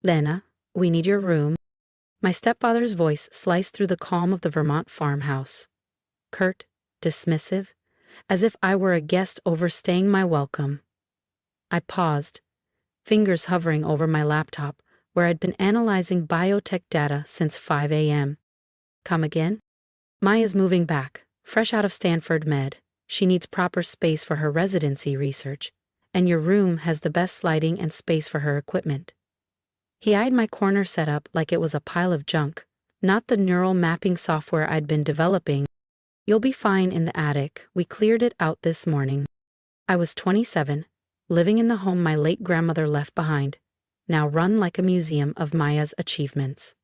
Lena, we need your room. My stepfather's voice sliced through the calm of the Vermont farmhouse. Curt, dismissive, as if I were a guest overstaying my welcome. I paused, fingers hovering over my laptop, where I'd been analyzing biotech data since 5 a.m. Come again? Maya's moving back, fresh out of Stanford Med. She needs proper space for her residency research, and your room has the best lighting and space for her equipment. He eyed my corner setup like it was a pile of junk, not the neural mapping software I'd been developing. You'll be fine in the attic. We cleared it out this morning. I was 27, living in the home my late grandmother left behind, now run like a museum of Maya's achievements.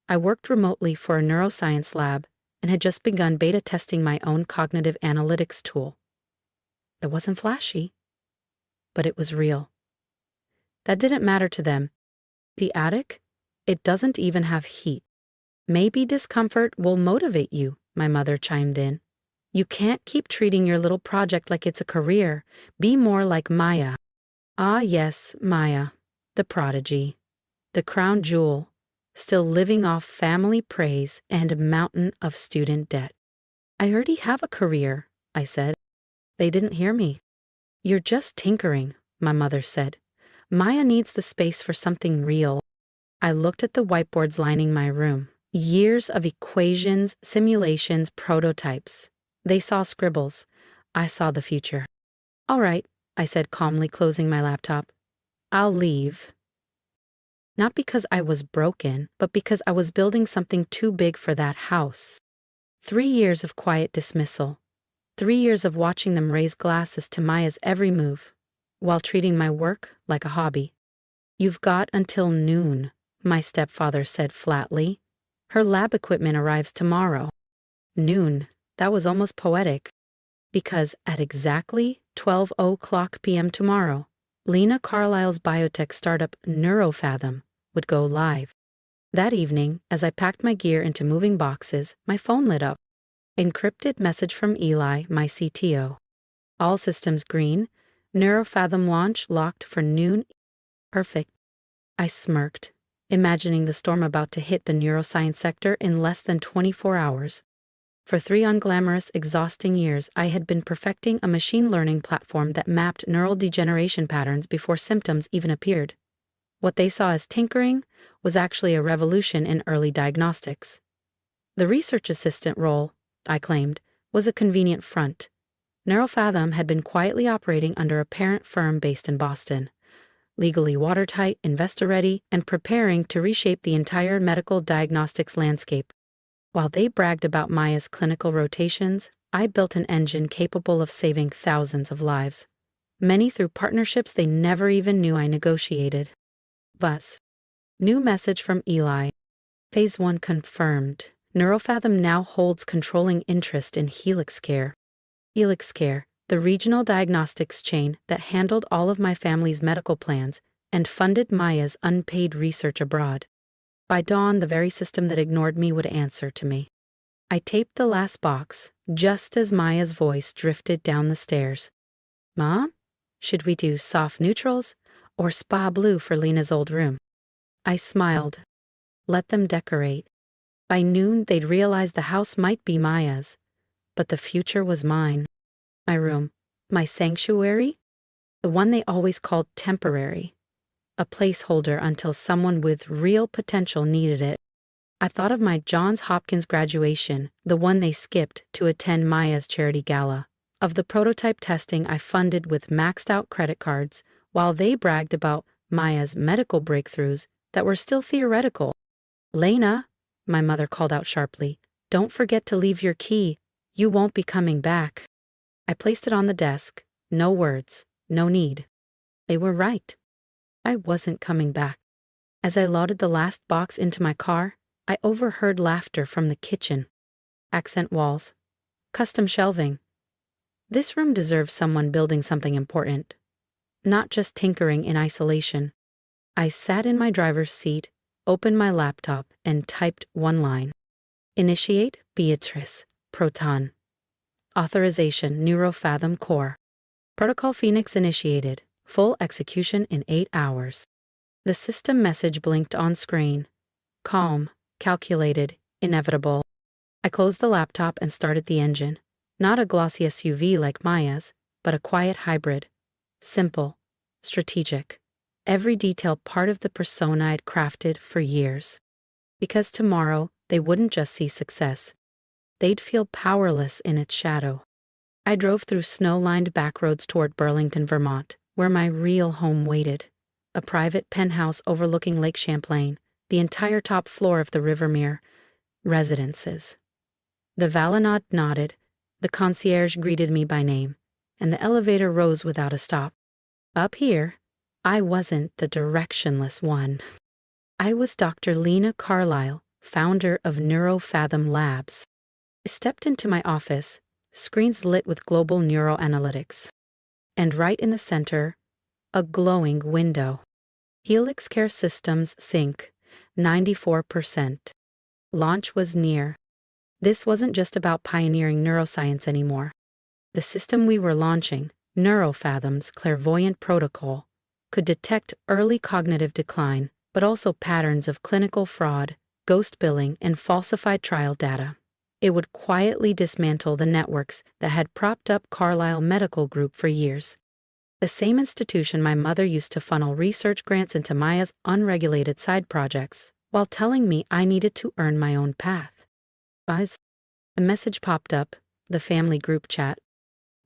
I worked remotely for a neuroscience lab and had just begun beta testing my own cognitive analytics tool. It wasn't flashy, but it was real. That didn't matter to them. The attic? It doesn't even have heat. Maybe discomfort will motivate you, my mother chimed in. You can't keep treating your little project like it's a career. Be more like Maya. Ah yes, Maya, the prodigy, the crown jewel, still living off family praise and a mountain of student debt. I already have a career, I said. They didn't hear me. You're just tinkering, my mother said. Maya needs the space for something real. I looked at the whiteboards lining my room. Years of equations, simulations, prototypes. They saw scribbles. I saw the future. All right, I said calmly, closing my laptop. I'll leave. Not because I was broken, but because I was building something too big for that house. 3 years of quiet dismissal. 3 years of watching them raise glasses to Maya's every move, while treating my work like a hobby. You've got until noon, my stepfather said flatly. Her lab equipment arrives tomorrow. Noon, that was almost poetic. Because at exactly 12:00 p.m. tomorrow, Lena Carlisle's biotech startup NeuroFathom would go live. That evening, as I packed my gear into moving boxes, my phone lit up. Encrypted message from Eli, my CTO. All systems green. NeuroFathom launch locked for noon. Perfect. I smirked, imagining the storm about to hit the neuroscience sector in less than 24 hours. For 3 unglamorous, exhausting years, I had been perfecting a machine learning platform that mapped neural degeneration patterns before symptoms even appeared. What they saw as tinkering was actually a revolution in early diagnostics. The research assistant role, I claimed, was a convenient front. NeuroFathom had been quietly operating under a parent firm based in Boston, legally watertight, investor-ready, and preparing to reshape the entire medical diagnostics landscape. While they bragged about Maya's clinical rotations, I built an engine capable of saving thousands of lives, many through partnerships they never even knew I negotiated. Buzz. New message from Eli. Phase 1 confirmed. NeuroFathom now holds controlling interest in HelixCare. HelixCare, the regional diagnostics chain that handled all of my family's medical plans and funded Maya's unpaid research abroad. By dawn, the very system that ignored me would answer to me. I taped the last box, just as Maya's voice drifted down the stairs. Mom, should we do soft neutrals or spa blue for Lena's old room? I smiled. Let them decorate. By noon, they'd realize the house might be Maya's, but the future was mine. My room, my sanctuary, the one they always called temporary. A placeholder until someone with real potential needed it. I thought of my Johns Hopkins graduation, the one they skipped to attend Maya's charity gala, of the prototype testing I funded with maxed-out credit cards, while they bragged about Maya's medical breakthroughs that were still theoretical. Lena, my mother called out sharply, don't forget to leave your key. You won't be coming back. I placed it on the desk. No words, no need. They were right. I wasn't coming back. As I loaded the last box into my car, I overheard laughter from the kitchen. Accent walls. Custom shelving. This room deserves someone building something important, not just tinkering in isolation. I sat in my driver's seat, opened my laptop, and typed one line. Initiate, Beatrice, Proton. Authorization, NeuroFathom Core. Protocol Phoenix initiated. Full execution in 8 hours. The system message blinked on screen. Calm, calculated, inevitable. I closed the laptop and started the engine. Not a glossy SUV like Maya's, but a quiet hybrid. Simple, strategic. Every detail part of the persona I'd crafted for years. Because tomorrow, they wouldn't just see success. They'd feel powerless in its shadow. I drove through snow-lined backroads toward Burlington, Vermont, where my real home waited. A private penthouse overlooking Lake Champlain, the entire top floor of the Rivermere residences. The valet nodded, the concierge greeted me by name, and the elevator rose without a stop. Up here, I wasn't the directionless one. I was Dr. Lena Carlisle, founder of NeuroFathom Labs. I stepped into my office, screens lit with global neuroanalytics. And right in the center, a glowing window. Helix Care Systems sync, 94%. Launch was near. This wasn't just about pioneering neuroscience anymore. The system we were launching, NeuroFathom's clairvoyant protocol, could detect early cognitive decline, but also patterns of clinical fraud, ghost billing, and falsified trial data. It would quietly dismantle the networks that had propped up Carlisle Medical Group for years. The same institution my mother used to funnel research grants into Maya's unregulated side projects, while telling me I needed to earn my own path. A message popped up, the family group chat.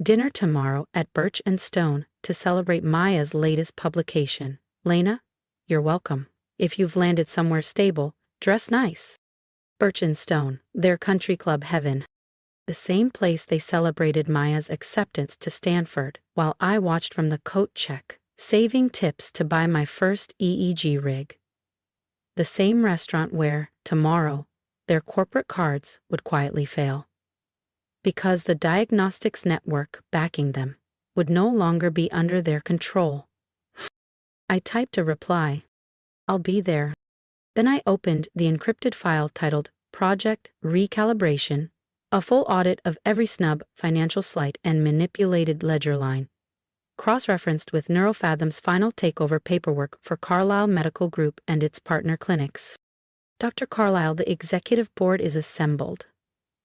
Dinner tomorrow at Birch and Stone to celebrate Maya's latest publication. Lena, you're welcome. If you've landed somewhere stable, dress nice. Birch and Stone, their country club heaven. The same place they celebrated Maya's acceptance to Stanford, while I watched from the coat check, saving tips to buy my first EEG rig. The same restaurant where, tomorrow, their corporate cards would quietly fail. Because the diagnostics network backing them would no longer be under their control. I typed a reply. I'll be there. Then I opened the encrypted file titled Project Recalibration, a full audit of every snub, financial slight, and manipulated ledger line, cross-referenced with NeuroFathom's final takeover paperwork for Carlisle Medical Group and its partner clinics. Dr. Carlisle, the executive board is assembled,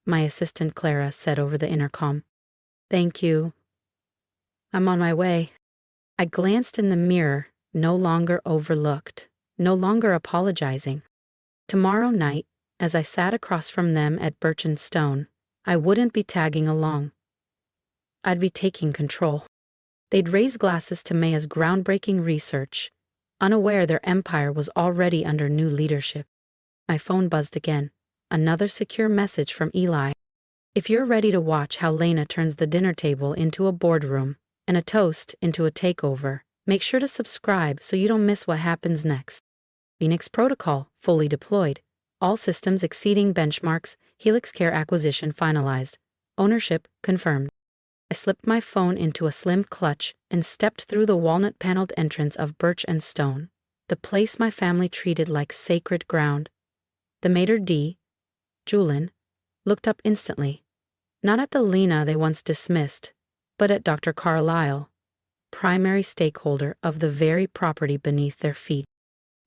my assistant Clara said over the intercom. Thank you. I'm on my way. I glanced in the mirror, no longer overlooked, no longer apologizing. Tomorrow night, as I sat across from them at Birch and Stone, I wouldn't be tagging along. I'd be taking control. They'd raise glasses to Maya's groundbreaking research, unaware their empire was already under new leadership. My phone buzzed again, another secure message from Eli. If you're ready to watch how Lena turns the dinner table into a boardroom and a toast into a takeover, make sure to subscribe so you don't miss what happens next. Phoenix Protocol, fully deployed. All systems exceeding benchmarks, Helix Care acquisition finalized. Ownership confirmed. I slipped my phone into a slim clutch and stepped through the walnut-paneled entrance of Birch and Stone, the place my family treated like sacred ground. The maitre d', Julin, looked up instantly, not at the Lena they once dismissed, but at Dr. Carlisle, primary stakeholder of the very property beneath their feet.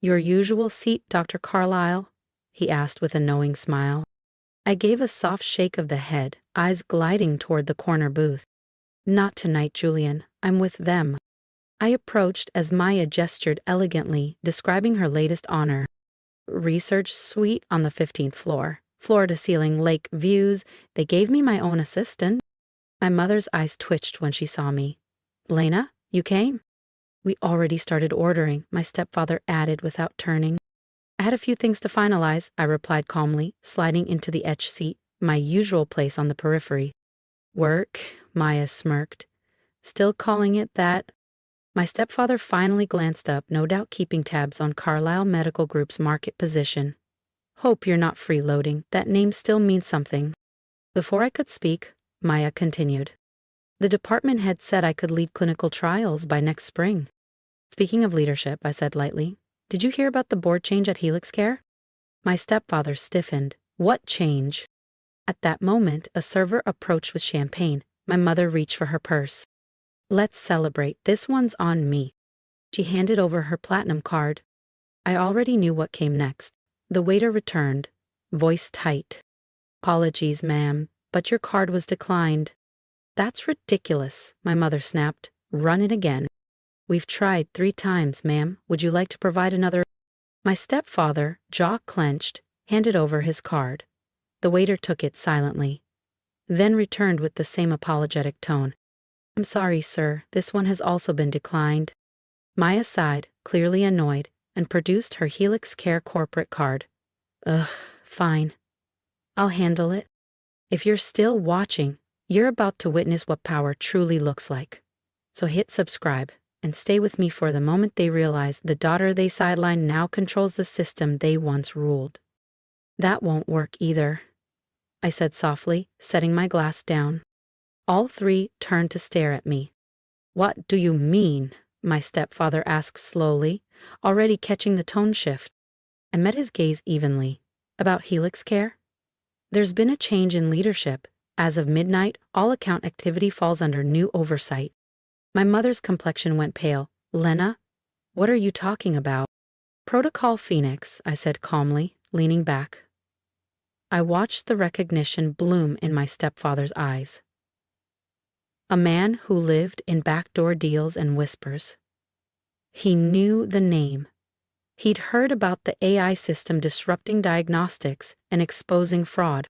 Your usual seat, Dr. Carlisle? He asked with a knowing smile. I gave a soft shake of the head, eyes gliding toward the corner booth. Not tonight, Julian. I'm with them. I approached as Maya gestured elegantly, describing her latest honor. Research suite on the 15th floor. Floor-to-ceiling lake views. They gave me my own assistant. My mother's eyes twitched when she saw me. Lena, you came? We already started ordering, my stepfather added without turning. I had a few things to finalize, I replied calmly, sliding into the etch seat, my usual place on the periphery. Work, Maya smirked. Still calling it that? My stepfather finally glanced up, no doubt keeping tabs on Carlisle Medical Group's market position. Hope you're not freeloading, that name still means something. Before I could speak, Maya continued. The department head said I could lead clinical trials by next spring. Speaking of leadership, I said lightly, did you hear about the board change at Helix Care? My stepfather stiffened. What change? At that moment, a server approached with champagne. My mother reached for her purse. Let's celebrate. This one's on me. She handed over her platinum card. I already knew what came next. The waiter returned, voice tight. "Apologies, ma'am, but your card was declined." "That's ridiculous," my mother snapped. "Run it again." "We've tried 3 times, ma'am. Would you like to provide another?" My stepfather, jaw clenched, handed over his card. The waiter took it silently, then returned with the same apologetic tone. "I'm sorry, sir, this one has also been declined." Maya sighed, clearly annoyed, and produced her Helix Care corporate card. "Ugh, fine. I'll handle it." If you're still watching, you're about to witness what power truly looks like. So hit subscribe and stay with me for the moment they realize the daughter they sidelined now controls the system they once ruled. "That won't work either," I said softly, setting my glass down. All 3 turned to stare at me. "What do you mean?" my stepfather asked slowly, already catching the tone shift. I met his gaze evenly. "About Helix Care? There's been a change in leadership. As of midnight, all account activity falls under new oversight." My mother's complexion went pale. "Lena, what are you talking about?" "Protocol Phoenix," I said calmly, leaning back. I watched the recognition bloom in my stepfather's eyes. A man who lived in backdoor deals and whispers. He knew the name. He'd heard about the AI system disrupting diagnostics and exposing fraud.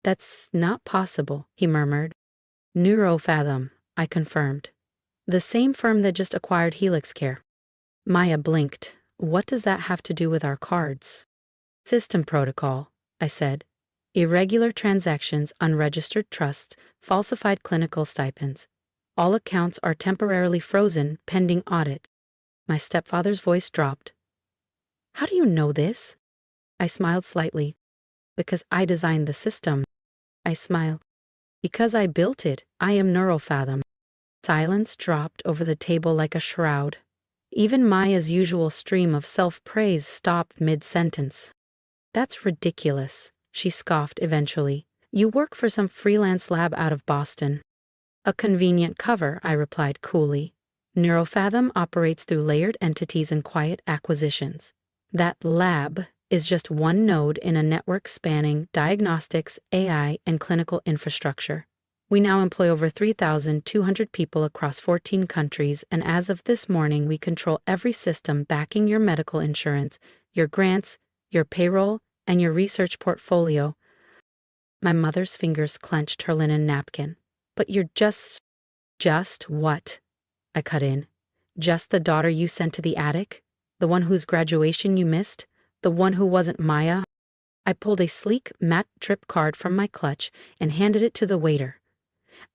"That's not possible," he murmured. "Neurofathom," I confirmed. "The same firm that just acquired Helix Care." Maya blinked. "What does that have to do with our cards?" "System protocol," I said. "Irregular transactions, unregistered trusts, falsified clinical stipends. All accounts are temporarily frozen pending audit." My stepfather's voice dropped. "How do you know this?" I smiled slightly. "Because I designed the system." I smiled. "Because I built it. I am Neurofathom." Silence dropped over the table like a shroud. Even Maya's usual stream of self-praise stopped mid-sentence. "That's ridiculous," she scoffed eventually. "You work for some freelance lab out of Boston." "A convenient cover," I replied coolly. "Neurofathom operates through layered entities and quiet acquisitions. That lab is just one node in a network spanning diagnostics, AI, and clinical infrastructure. We now employ over 3,200 people across 14 countries, and as of this morning, we control every system backing your medical insurance, your grants, your payroll, and your research portfolio." My mother's fingers clenched her linen napkin. "But you're just what?" I cut in. "Just the daughter you sent to the attic? The one whose graduation you missed? The one who wasn't Maya?" I pulled a sleek, matte trip card from my clutch and handed it to the waiter.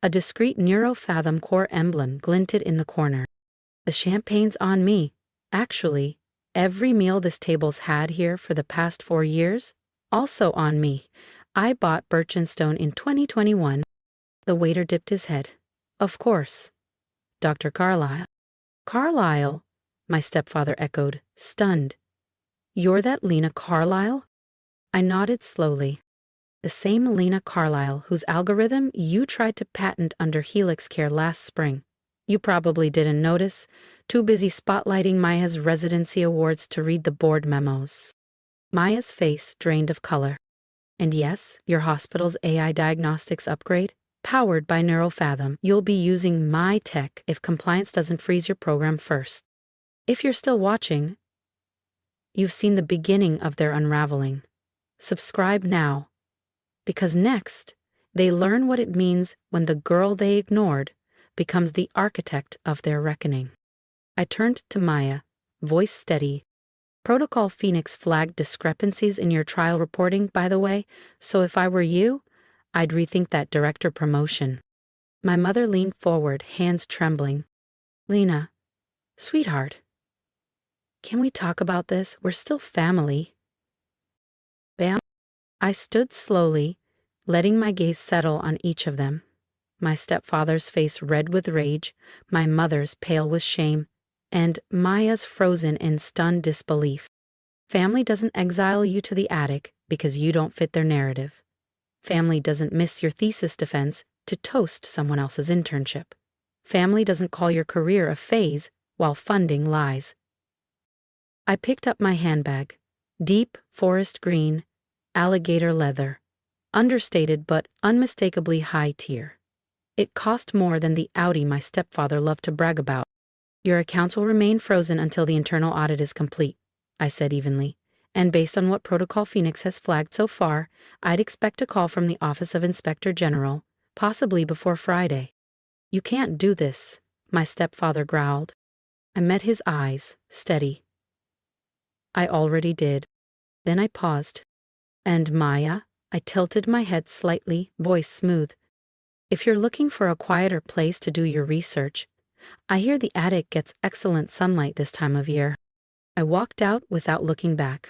A discreet Neurofathom core emblem glinted in the corner. "The champagne's on me. Actually, every meal this table's had here for the past 4 years, also on me. I bought Birchenstone in 2021. The waiter dipped his head. "Of course. Dr. Carlyle." "Carlyle?" my stepfather echoed, stunned. "You're that Lena Carlyle?" I nodded slowly. "The same Lena Carlyle whose algorithm you tried to patent under Helix Care last spring. You probably didn't notice, too busy spotlighting Maya's residency awards to read the board memos." Maya's face drained of color. "And yes, your hospital's AI diagnostics upgrade, powered by Neurofathom. You'll be using my tech if compliance doesn't freeze your program first." If you're still watching, you've seen the beginning of their unraveling. Subscribe now. Because next, they learn what it means when the girl they ignored becomes the architect of their reckoning. I turned to Maya, voice steady. "Protocol Phoenix flagged discrepancies in your trial reporting, by the way, so if I were you, I'd rethink that director promotion." My mother leaned forward, hands trembling. "Lena, sweetheart, can we talk about this? We're still family." Bam. I stood slowly, letting my gaze settle on each of them. My stepfather's face red with rage, my mother's pale with shame, and Maya's frozen in stunned disbelief. Family doesn't exile you to the attic because you don't fit their narrative. Family doesn't miss your thesis defense to toast someone else's internship. Family doesn't call your career a phase while funding lies. I picked up my handbag. Deep, forest green, alligator leather. Understated but unmistakably high tier. It cost more than the Audi my stepfather loved to brag about. Your accounts will remain frozen until the internal audit is complete, I said evenly. And based on what Protocol Phoenix has flagged so far, I'd expect a call from the Office of Inspector General, possibly before Friday. You can't do this, my stepfather growled. I met his eyes, steady. I already did. Then I paused. And Maya? I tilted my head slightly, voice smooth. If you're looking for a quieter place to do your research, I hear the attic gets excellent sunlight this time of year. I walked out without looking back.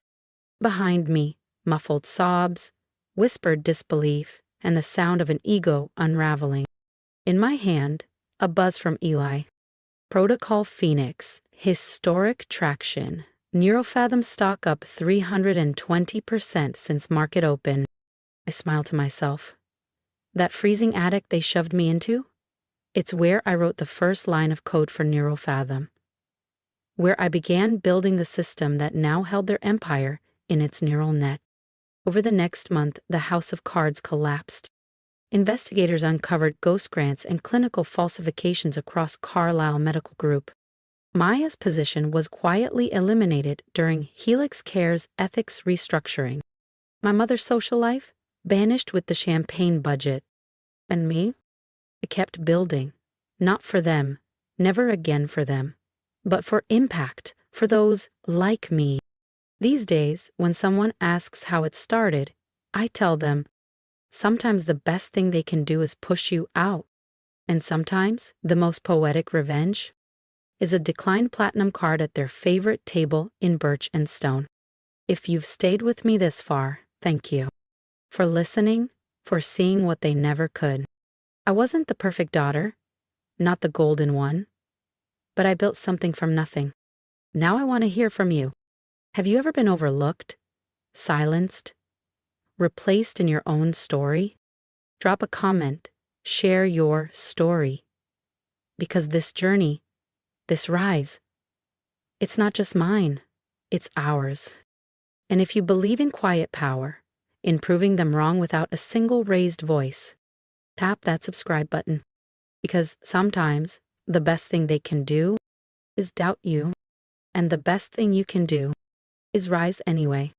Behind me, muffled sobs, whispered disbelief, and the sound of an ego unraveling. In my hand, a buzz from Eli. Protocol Phoenix, historic traction. Neurofathom stock up 320% since market open. I smiled to myself. That freezing attic they shoved me into? It's where I wrote the first line of code for Neurofathom. Where I began building the system that now held their empire in its neural net. Over the next month, the house of cards collapsed. Investigators uncovered ghost grants and clinical falsifications across Carlisle Medical Group. Maya's position was quietly eliminated during Helix Care's ethics restructuring. My mother's social life? Banished with the champagne budget. And me? I kept building. Not for them, never again for them, but for impact, for those like me. These days, when someone asks how it started, I tell them, sometimes the best thing they can do is push you out. And sometimes, the most poetic revenge is a declined platinum card at their favorite table in Birch and Stone. If you've stayed with me this far, thank you. For listening, for seeing what they never could. I wasn't the perfect daughter, not the golden one, but I built something from nothing. Now I want to hear from you. Have you ever been overlooked, silenced, replaced in your own story? Drop a comment, share your story. Because this journey, this rise, it's not just mine, it's ours. And if you believe in quiet power, in proving them wrong without a single raised voice, tap that subscribe button. Because sometimes the best thing they can do is doubt you, and the best thing you can do is rise anyway.